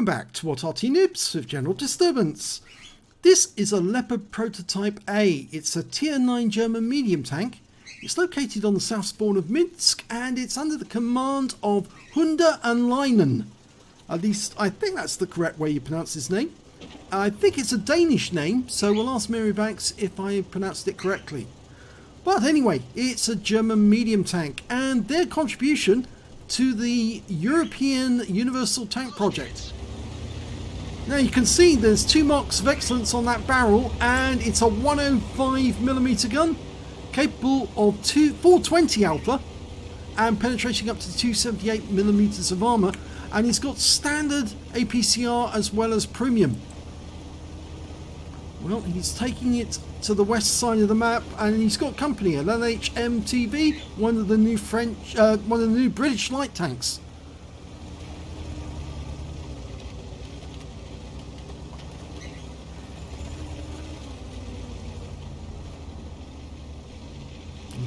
Welcome back to what Arty Noobs with General Disturbance. This is a Leopard Prototyp A. It's a tier 9 German medium tank. It's located on the south spawn of Minsk and it's under the command of HundeAnlainen. At least I think that's the correct way you pronounce his name. I think it's a Danish name, so we'll ask Mary Banks if I pronounced it correctly. But anyway, it's a German medium tank and their contribution to the European Universal Tank Project. Now you can see there's 2 marks of excellence on that barrel and it's a 105mm gun capable of 420 alpha and penetrating up to 278mm of armour, and it's got standard APCR as well as premium. Well, he's taking it to the west side of the map and he's got company, an LHMTV, one of the new British light tanks.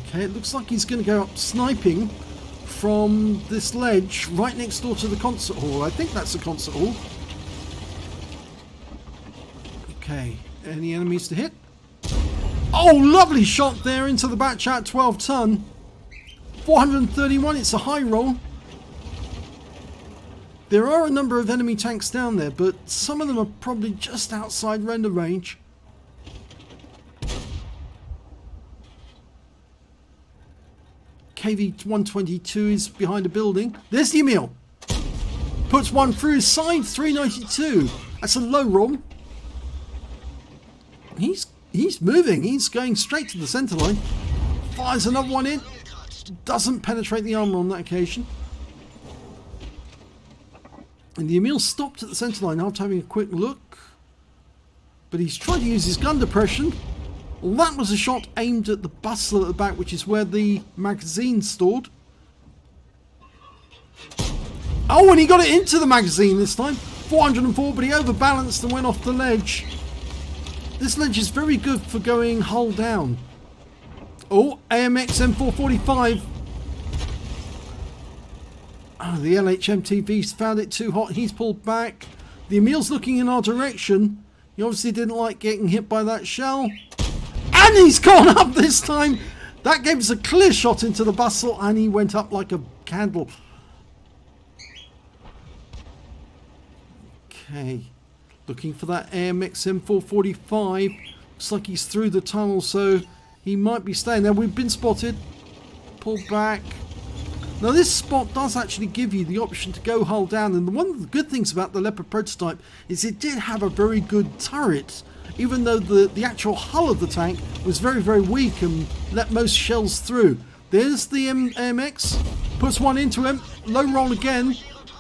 Okay, it looks like he's going to go up sniping from this ledge right next door to the concert hall. I think that's the concert hall. Okay, any enemies to hit? Oh, lovely shot there into the back chat, 12 ton. 431, it's a high roll. There are a number of enemy tanks down there, but some of them are probably just outside render range. KV-122 is behind a building. There's the Emil. Puts one through his side, 392. That's a low roll. He's moving. He's going straight to the centre line. Fires another one in. Doesn't penetrate the armour on that occasion. And the Emil stopped at the centre line after having a quick look. But he's trying to use his gun depression. Well, that was a shot aimed at the bustle at the back, which is where the magazine's stored. Oh, and he got it into the magazine this time. 404, but he overbalanced and went off the ledge. This ledge is very good for going hull down. Oh, AMX M445. Oh, the LHMTV's found it too hot. He's pulled back. The Emil's looking in our direction. He obviously didn't like getting hit by that shell. And he's gone up this time. That gave us a clear shot into the bustle and he went up like a candle. Okay. Looking for that AMX M445. Looks like he's through the tunnel, so he might be staying there. We've been spotted. Pull back. Now this spot does actually give you the option to go hull down, and one of the good things about the Leopard Prototyp is it did have a very good turret, even though the actual hull of the tank was very, very weak and let most shells through. There's the AMX. Puts one into him. Low roll again.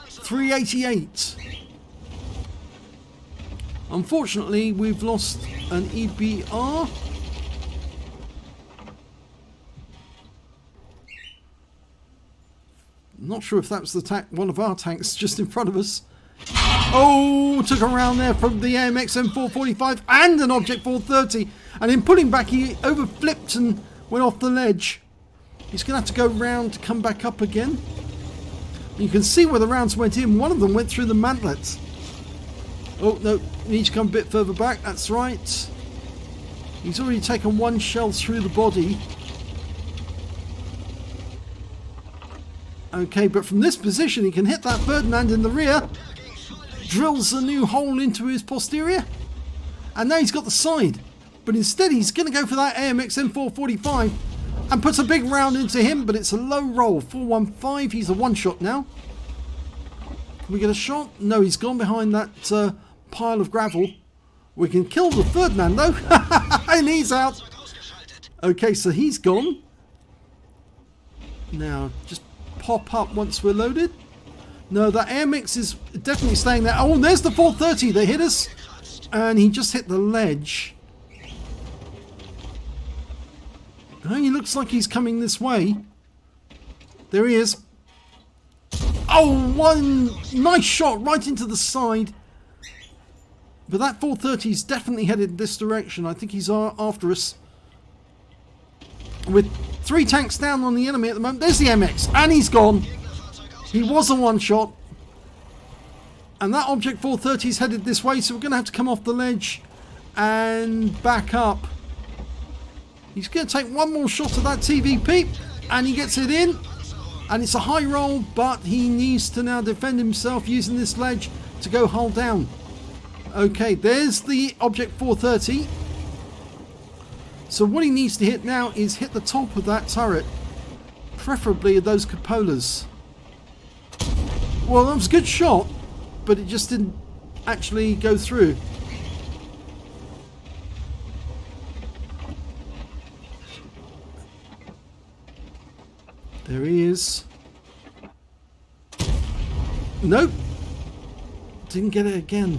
388. Unfortunately, we've lost an EBR. Not sure if that was the one of our tanks just in front of us. Oh, took a round there from the AMX M445 and an Object 430. And in pulling back, he overflipped and went off the ledge. He's going to have to go round to come back up again. You can see where the rounds went in. One of them went through the mantlet. Oh, no, needs to come a bit further back, that's right. He's already taken one shell through the body. Okay, but from this position he can hit that Ferdinand in the rear. Drills a new hole into his posterior. And now he's got the side. But instead he's going to go for that AMX M445 and puts a big round into him, but it's a low roll. 415, he's a one shot now. Can we get a shot? No, he's gone behind that pile of gravel. We can kill the Ferdinand though. And he's out. Okay, so he's gone. Now, just pop up once we're loaded. No, that AMX is definitely staying there. Oh, and there's the 430. They hit us. And he just hit the ledge. Oh, he looks like he's coming this way. There he is. Oh, one nice shot right into the side. But that 430 is definitely headed this direction. I think he's after us. With 3 tanks down on the enemy at the moment. There's the MX, and he's gone. He was a one shot. And that Object 430 is headed this way, so we're going to have to come off the ledge and back up. He's going to take one more shot at that TVP, and he gets it in. And it's a high roll, but he needs to now defend himself using this ledge to go hull down. Okay, there's the Object 430. So what he needs to hit now is hit the top of that turret, preferably of those cupolas. Well, that was a good shot, but it just didn't actually go through. There he is. Nope. Didn't get it again.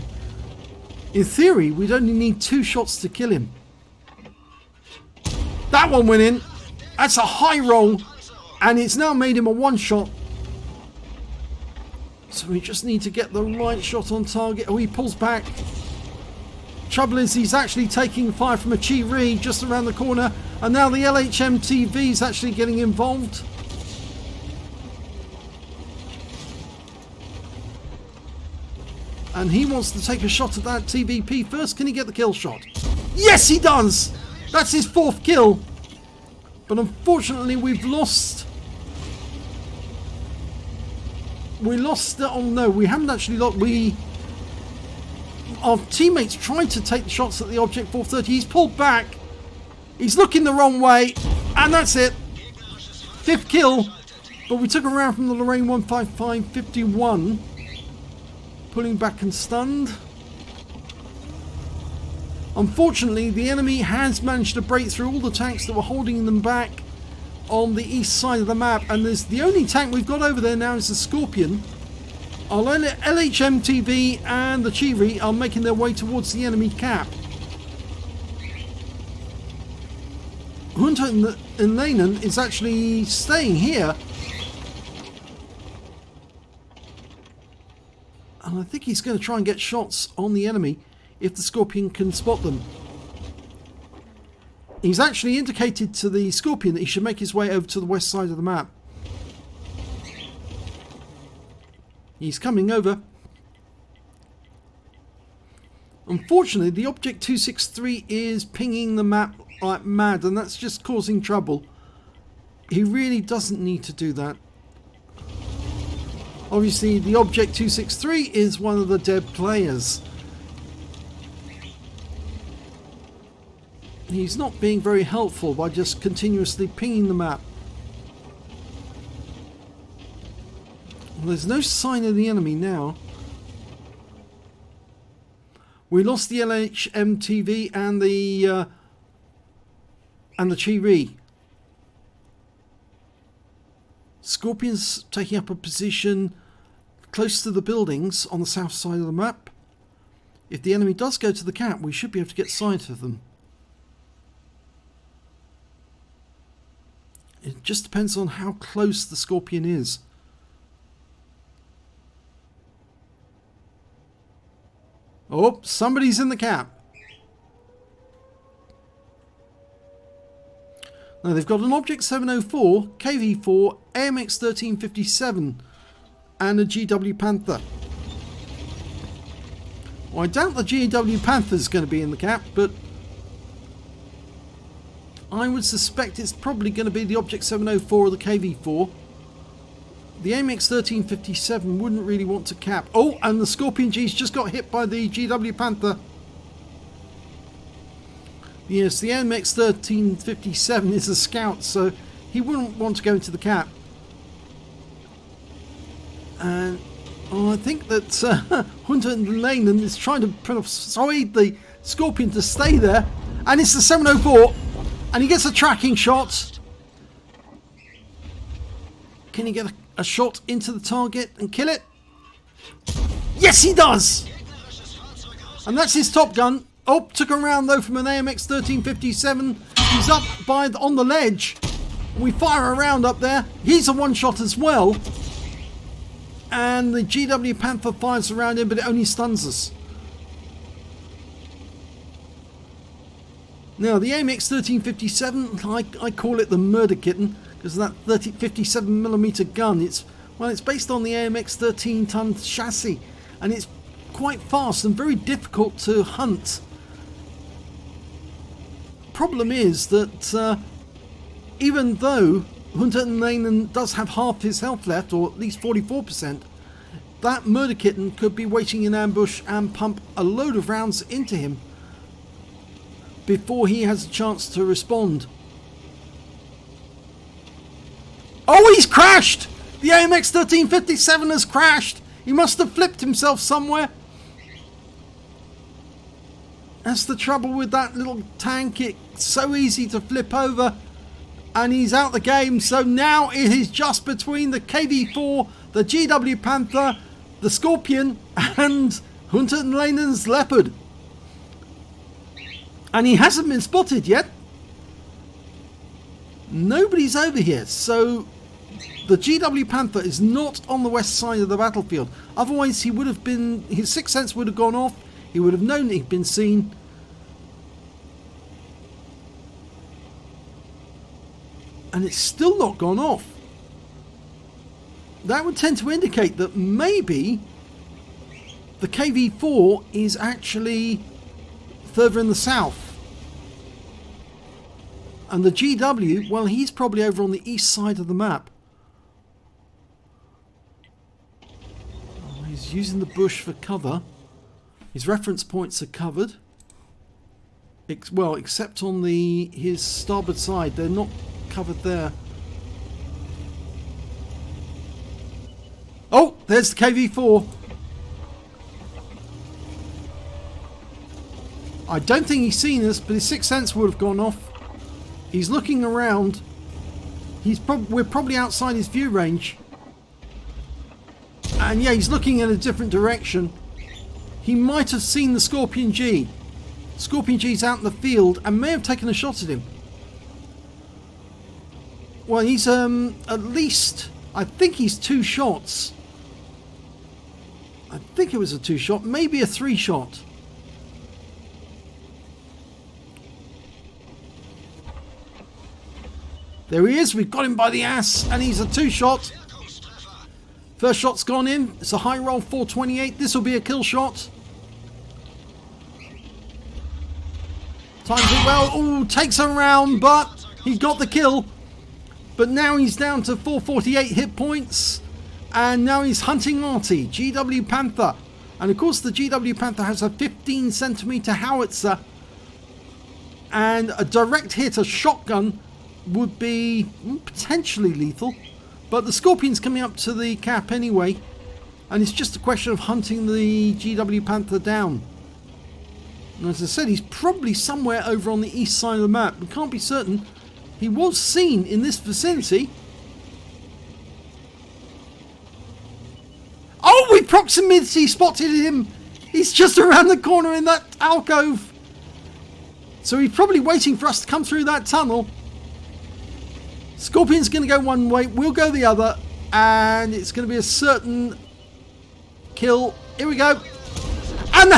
In theory, we'd only need 2 shots to kill him. That one went in. That's a high roll. And it's now made him a 1-shot. So we just need to get the right shot on target. Oh, he pulls back. Trouble is, he's actually taking fire from a Chi-Ri just around the corner. And now the LHM TV is actually getting involved. And he wants to take a shot at that TVP first. Can he get the kill shot? Yes, he does! That's his 4th kill. But unfortunately, we've lost. We lost. Oh no, we haven't actually lost. Our teammates tried to take the shots at the Object 430. He's pulled back. He's looking the wrong way. And that's it. 5th kill. But we took a round from the Lorraine 155-51. Pulling back and stunned. Unfortunately, the enemy has managed to break through all the tanks that were holding them back on the east side of the map, and there's the only tank we've got over there now is the Scorpion. Our LHM TV and the Chi-Ri are making their way towards the enemy cap. HundeAnlainen is actually staying here. And I think he's going to try and get shots on the enemy if the Scorpion can spot them. He's actually indicated to the Scorpion that he should make his way over to the west side of the map. He's coming over. Unfortunately, the Object 263 is pinging the map like mad, and that's just causing trouble. He really doesn't need to do that. Obviously, the Object 263 is one of the dead players. He's not being very helpful by just continuously pinging the map. Well, there's no sign of the enemy now. We lost the LHM TV and the Chi-Ri. Scorpion's taking up a position close to the buildings on the south side of the map. If the enemy does go to the cap, we should be able to get sight of them. It just depends on how close the Scorpion is. Oh, somebody's in the cap. Now they've got an Object 704, KV4, AMX 1357 and a GW Panther. Well, I doubt the GW Panther is going to be in the cap, but I would suspect it's probably going to be the Object 704 or the KV4. The AMX 1357 wouldn't really want to cap. Oh, and the Scorpion G's just got hit by the GW Panther. Yes, the AMX 1357 is a scout, so he wouldn't want to go into the cap. And I think that HundeAnlainen is trying to persuade the Scorpion to stay there. And it's the 704. And he gets a tracking shot. Can he get a shot into the target and kill it? Yes, he does! And that's his top gun. Oh, took a round though from an AMX 1357. He's up on the ledge. We fire a round up there. He's a 1-shot as well. And the GW Panther fires around him, but it only stuns us. Now the AMX 1357, I call it the murder kitten because of that 57mm gun. It's based on the AMX 13-ton chassis, and it's quite fast and very difficult to hunt. Problem is that even though HundeAnlainen does have half his health left, or at least 44%, that murder kitten could be waiting in ambush and pump a load of rounds into him before he has a chance to respond. Oh, he's crashed! The AMX 1357 has crashed! He must have flipped himself somewhere. That's the trouble with that little tank. It's so easy to flip over. And he's out the game. So now it is just between the KV4, the GW Panther, the Scorpion, and HundeAnlainen's Leopard. And he hasn't been spotted yet. Nobody's over here. So the GW Panther is not on the west side of the battlefield. Otherwise he would have been, his sixth sense would have gone off. He would have known he'd been seen. And it's still not gone off. That would tend to indicate that maybe the KV4 is actually further in the south. And the GW, well, he's probably over on the east side of the map. Oh, he's using the bush for cover. His reference points are covered. Well, except on his starboard side. They're not covered there. Oh, there's the KV4. I don't think he's seen us, but his sixth sense would have gone off. He's looking around. We're probably outside his view range. And yeah, he's looking in a different direction. He might have seen the Scorpion G. Scorpion G's out in the field and may have taken a shot at him. Well, he's at least, I think he's 2 shots. I think it was a 2-shot, maybe a 3-shot. There he is, we've got him by the ass, and he's a 2-shot. First shot's gone in, it's a high roll 428, this will be a kill shot. Times it well, ooh, takes a round, but he got the kill. But now he's down to 448 hit points. And now he's hunting Arty, GW Panther. And of course the GW Panther has a 15cm howitzer. And a direct hit, a shotgun, would be potentially lethal. But the Scorpion's coming up to the cap anyway. And it's just a question of hunting the GW Panther down. And as I said, he's probably somewhere over on the east side of the map. We can't be certain. He was seen in this vicinity. Oh, we proximity spotted him. He's just around the corner in that alcove. So he's probably waiting for us to come through that tunnel. Scorpion's going to go one way. We'll go the other. And it's going to be a certain kill. Here we go. And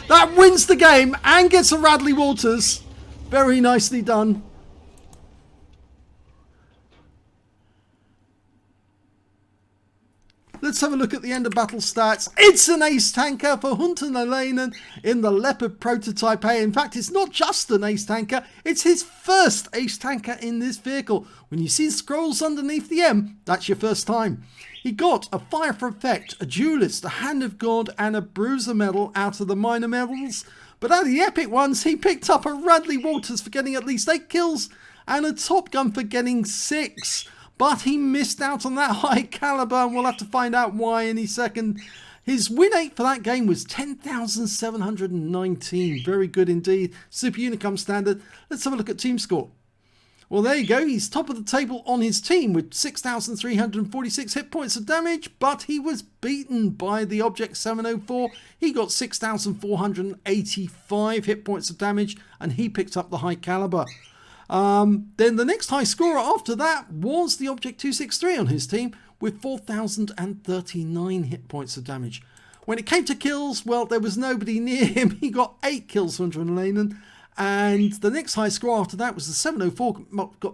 that wins the game and gets a Radley Walters. Very nicely done. Let's have a look at the end of battle stats. It's an ace tanker for HundeAnlainen in the Leopard Prototyp A. In fact, it's not just an ace tanker, it's his first ace tanker in this vehicle. When you see scrolls underneath the M, that's your first time. He got a Fire for Effect, a Duelist, a Hand of God, and a Bruiser medal out of the minor medals. But out of the epic ones, he picked up a Radley Walters for getting at least 8 kills and a Top Gun for getting 6. But he missed out on that high caliber, and we'll have to find out why any second. His win rate for that game was 10,719. Very good indeed. Super Unicum standard. Let's have a look at team score. Well, there you go. He's top of the table on his team with 6,346 hit points of damage, but he was beaten by the Object 704. He got 6,485 hit points of damage, and he picked up the high caliber. Then the next high scorer after that was the Object 263 on his team with 4,039 hit points of damage. When it came to kills, well, there was nobody near him. He got 8 kills from HundeAnlainen, and the next high score after that was the 704,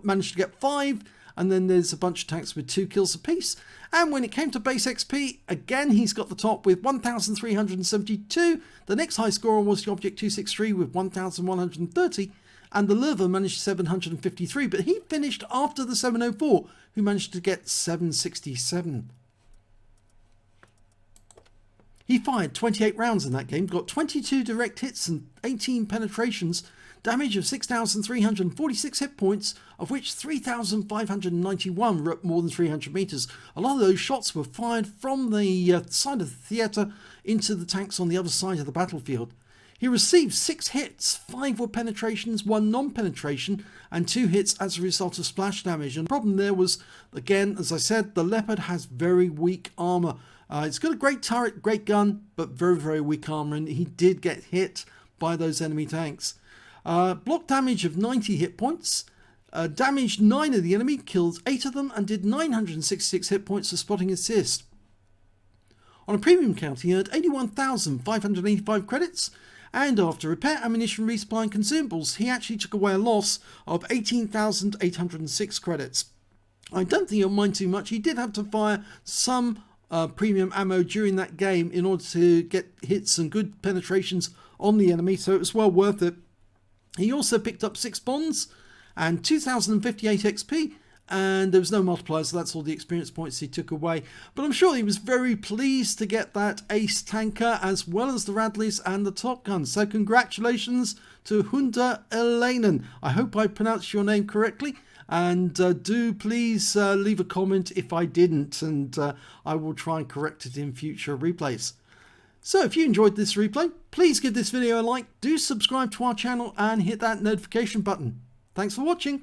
managed to get 5, and then there's a bunch of tanks with 2 kills apiece. And when it came to base XP, again he's got the top with 1,372. The next high scorer was the Object 263 with 1,130, and the Lurva managed 753, but he finished after the 704, who managed to get 767. He fired 28 rounds in that game, got 22 direct hits and 18 penetrations, damage of 6,346 hit points, of which 3,591 were at more than 300 meters. A lot of those shots were fired from the side of the theatre into the tanks on the other side of the battlefield. He received 6 hits, 5 were penetrations, 1 non-penetration, and 2 hits as a result of splash damage. And the problem there was, again, as I said, the Leopard has very weak armor. It's got a great turret, great gun, but very, very weak armor, and he did get hit by those enemy tanks. Block damage of 90 hit points, damaged 9 of the enemy, killed 8 of them, and did 966 hit points for spotting assist. On a premium count, he earned 81,585 credits, and after repair, ammunition, resupply and consumables, he actually took away a loss of 18,806 credits. I don't think you'll mind too much. He did have to fire some premium ammo during that game in order to get hits and good penetrations on the enemy, so it was well worth it. He also picked up 6 bonds and 2,058 XP, and there was no multiplier, so that's all the experience points he took away. But I'm sure he was very pleased to get that ace tanker as well as the Radleys and the Top Guns. So congratulations to HundeAnlainen. I hope I pronounced your name correctly. And do please leave a comment if I didn't, and I will try and correct it in future replays. So if you enjoyed this replay, please give this video a like, do subscribe to our channel and hit that notification button. Thanks for watching.